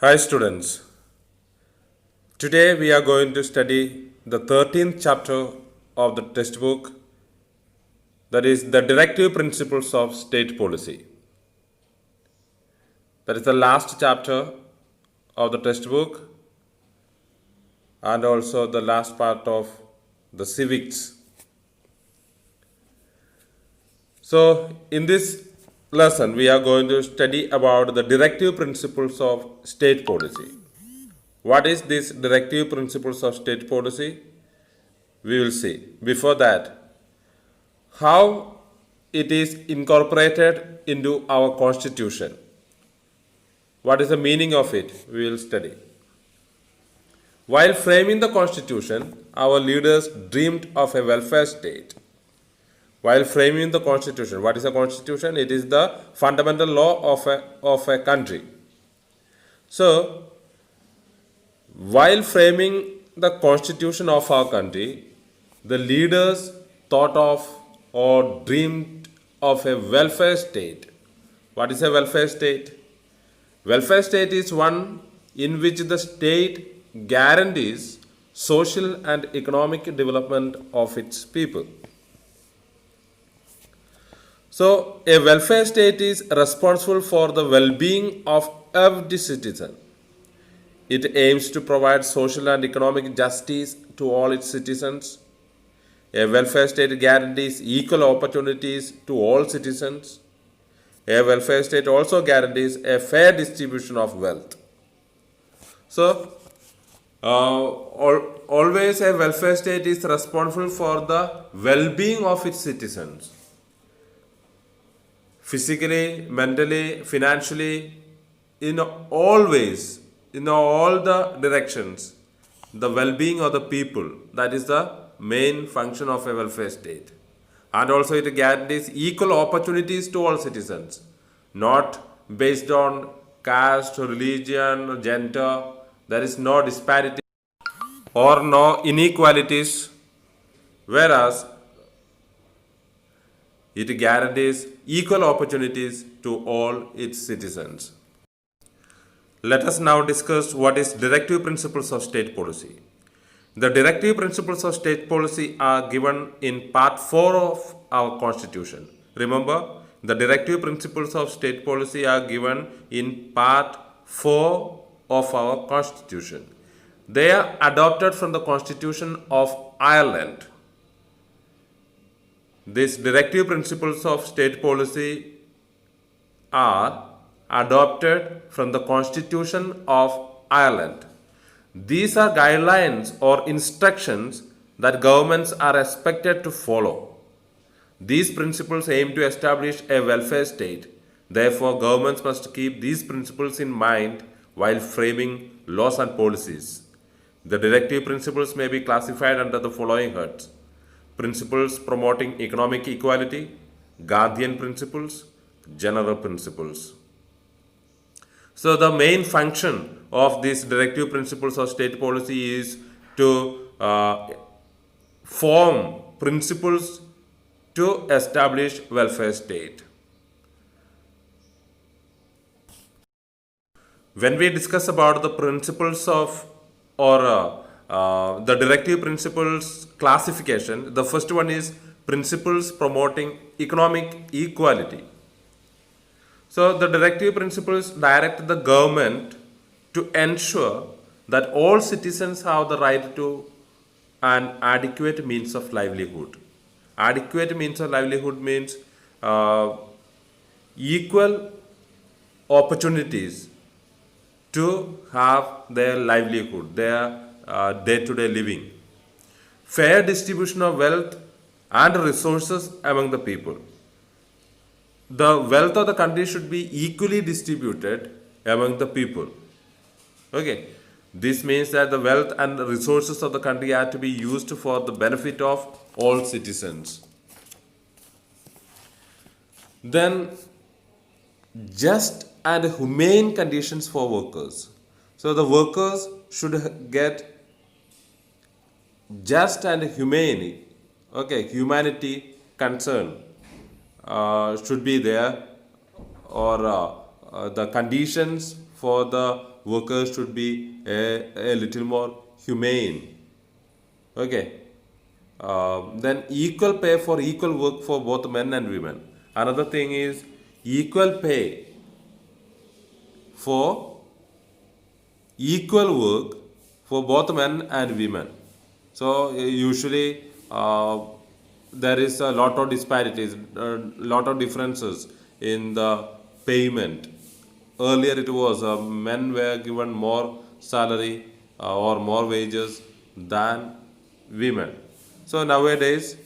Hi students, today we are going to study the 13th chapter of the textbook, that is the directive principles of state policy. That is the last chapter of the textbook and also the last part of the civics. So in this lesson we are going to study about the directive principles of state policy. What is this directive principles of state policy? We will see. Before that, how it is incorporated into our constitution. What is the meaning of it? We will study. While framing the constitution, our leaders dreamed of a welfare state. While framing the constitution, what is a constitution? It is the fundamental law of a country. So, while framing the constitution of our country, the leaders thought of or dreamed of a welfare state. What is a welfare state? Welfare state is one in which the state guarantees social and economic development of its people. So, a welfare state is responsible for the well being of every citizen. It aims to provide social and economic justice to all its citizens. A welfare state guarantees equal opportunities to all citizens. A welfare state also guarantees a fair distribution of wealth. So, always a welfare state is responsible for the well-being of its citizens. Physically, mentally, financially, in all ways, in all the directions, the well-being of the people, that is the main function of a welfare state. And also it guarantees equal opportunities to all citizens, not based on caste, religion, gender. There is no disparity or no inequalities, whereas it guarantees equal opportunities to all its citizens. Let us now discuss what is directive principles of state policy. The directive principles of state policy are given in part 4 of our constitution. Remember, the directive principles of state policy are given in part 4 of our constitution. They are adopted from the constitution of Ireland. These directive principles of state policy are adopted from the Constitution of Ireland. These are guidelines or instructions that governments are expected to follow. These principles aim to establish a welfare state. Therefore, governments must keep these principles in mind while framing laws and policies. The directive principles may be classified under the following heads: principles promoting economic equality, Gandhian principles, general principles. So the main function of these directive principles of state policy is to form principles to establish welfare state. When we discuss about the principles of or the directive principles classification, the first one is principles promoting economic equality. So the directive principles direct the government to ensure that all citizens have the right to an adequate means of livelihood. Adequate means of livelihood means equal opportunities to have their livelihood, their day-to-day living. Fair distribution of wealth and resources among the people. The wealth of the country should be equally distributed among the people. Okay, this means that the wealth and the resources of the country are to be used for the benefit of all citizens. Then, just and humane conditions for workers. So the workers should get just and humane, okay, humanity concern should be there, or the conditions for the workers should be a little more humane. Okay. Then equal pay for equal work for both men and women. Another thing is equal pay for equal work for both men and women. So usually there is a lot of disparities, a lot of differences in the payment. Earlier it was men were given more salary or more wages than women. So nowadays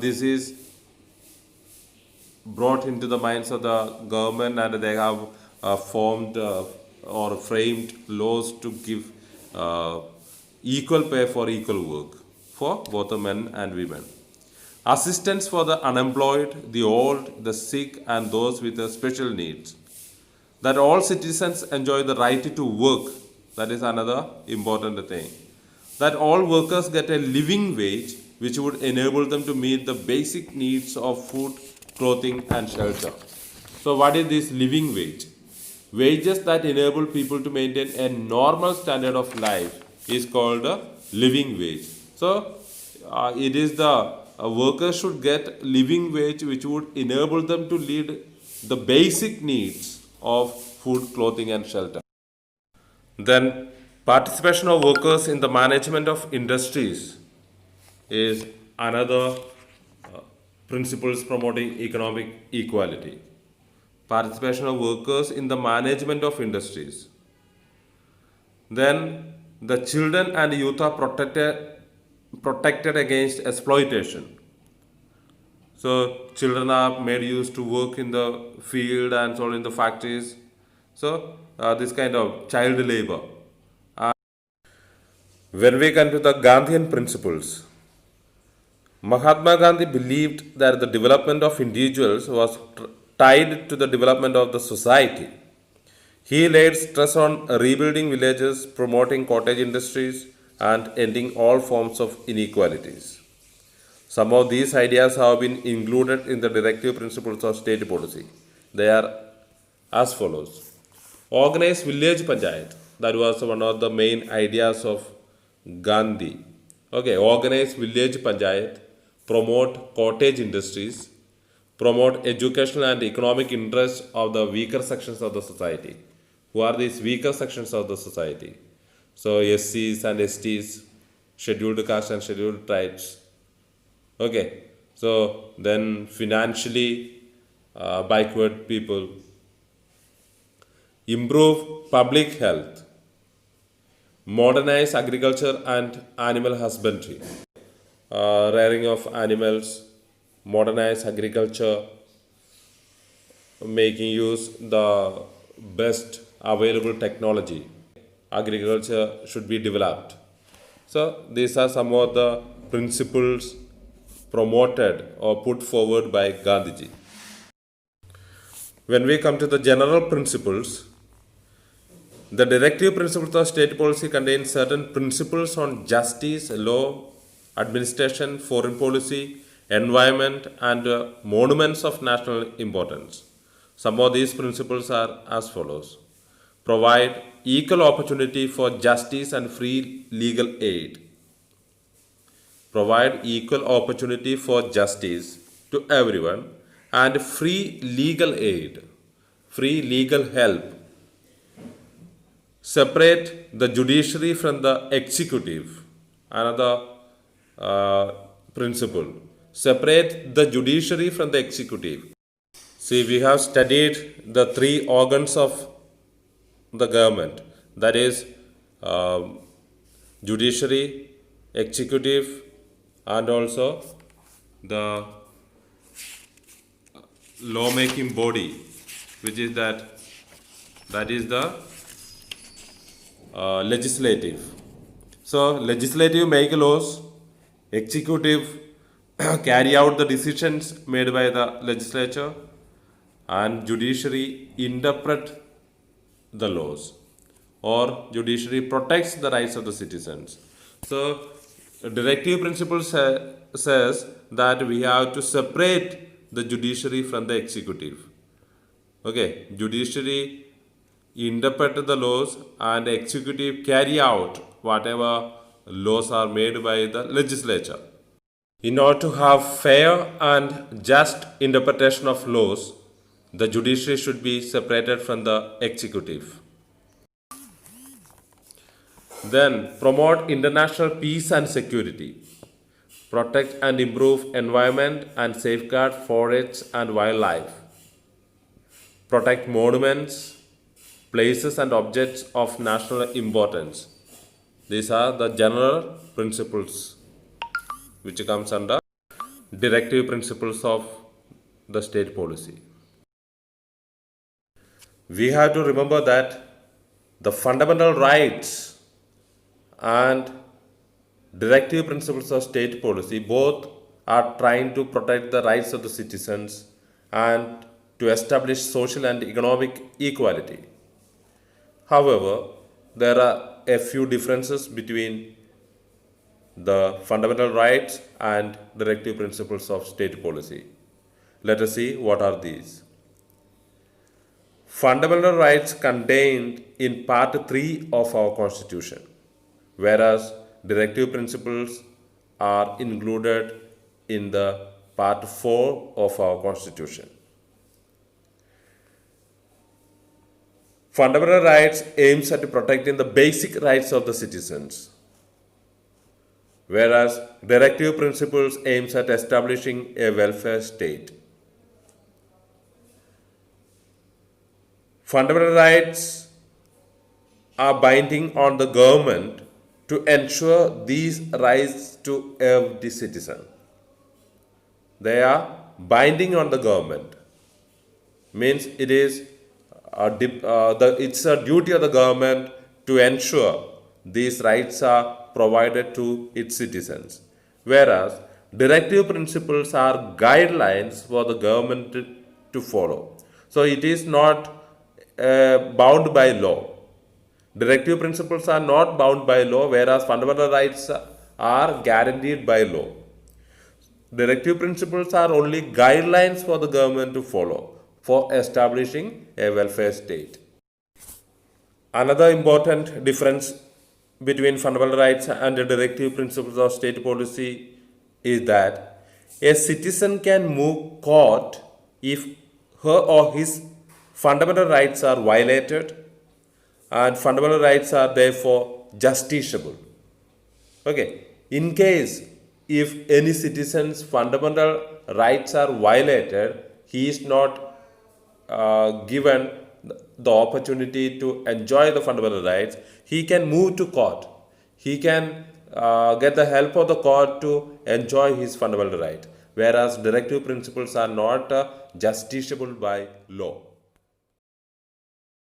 this is brought into the minds of the government, and they have formed or framed laws to give equal pay for equal work for both the men and women. Assistance for the unemployed, the old, the sick, and those with special needs. That all citizens enjoy the right to work. That is another important thing. That all workers get a living wage which would enable them to meet the basic needs of food, clothing, and shelter. So, what is this living wage? Wages that enable people to maintain a normal standard of life is called a living wage. So, it is the workers should get living wage which would enable them to lead the basic needs of food, clothing, and shelter. Then, participation of workers in the management of industries is another principles promoting economic equality. Participation of workers in the management of industries. Then, the children and youth are protected against exploitation. So children are made used to work in the field and so in the factories. So this kind of child labor. When we come to the Gandhian principles, Mahatma Gandhi believed that the development of individuals was tied to the development of the society. He laid stress on rebuilding villages, promoting cottage industries, and ending all forms of inequalities. Some of these ideas have been included in the directive principles of state policy. They are as follows. Organize village panchayat. That was one of the main ideas of Gandhi. Okay, organize village panchayat, promote cottage industries, promote educational and economic interests of the weaker sections of the society. Who are these weaker sections of the society? So SCs and STs, scheduled caste and scheduled tribes. Okay, so then financially backward people. Improve public health, modernize agriculture and animal husbandry, rearing of animals, modernize agriculture, making use the best available technology. Agriculture should be developed. So these are some of the principles promoted or put forward by Gandhiji. When we come to the general principles, the directive principles of state policy contain certain principles on justice, law, administration, foreign policy, environment, and monuments of national importance. Some of these principles are as follows. Provide equal opportunity for justice and free legal aid. Provide equal opportunity for justice to everyone and free legal aid, free legal help. Separate the judiciary from the executive. Another principle. Separate the judiciary from the executive. See, we have studied the three organs of the government, that is judiciary, executive, and also the lawmaking body, which is that is the legislative. So legislative make laws, executive carry out the decisions made by the legislature, and judiciary interpret the laws, or judiciary protects the rights of the citizens. So directive principle says that we have to separate the judiciary from the executive. Okay, judiciary interpret the laws and executive carry out whatever laws are made by the legislature. In order to have fair and just interpretation of laws, the judiciary should be separated from the executive. Then promote international peace and security. Protect and improve environment and safeguard forests and wildlife. Protect monuments, places and objects of national importance. These are the general principles which comes under directive principles of the state policy. We have to remember that the fundamental rights and directive principles of state policy both are trying to protect the rights of the citizens and to establish social and economic equality. However, there are a few differences between the fundamental rights and directive principles of state policy. Let us see what are these. Fundamental rights contained in Part 3 of our Constitution, whereas directive principles are included in the Part 4 of our Constitution. Fundamental rights aims at protecting the basic rights of the citizens, whereas directive principles aims at establishing a welfare state. Fundamental rights are binding on the government to ensure these rights to every citizen. They are binding on the government. Means it is it's a duty of the government to ensure these rights are provided to its citizens. Whereas directive principles are guidelines for the government to follow. So it is not bound by law. Directive principles are not bound by law, whereas fundamental rights are guaranteed by law. Directive principles are only guidelines for the government to follow for establishing a welfare state. Another important difference between fundamental rights and the directive principles of state policy is that a citizen can move court if her or his fundamental rights are violated, and fundamental rights are therefore justiciable. Okay, in case if any citizen's fundamental rights are violated, he is not given the opportunity to enjoy the fundamental rights, he can move to court. He can get the help of the court to enjoy his fundamental right, whereas directive principles are not justiciable by law.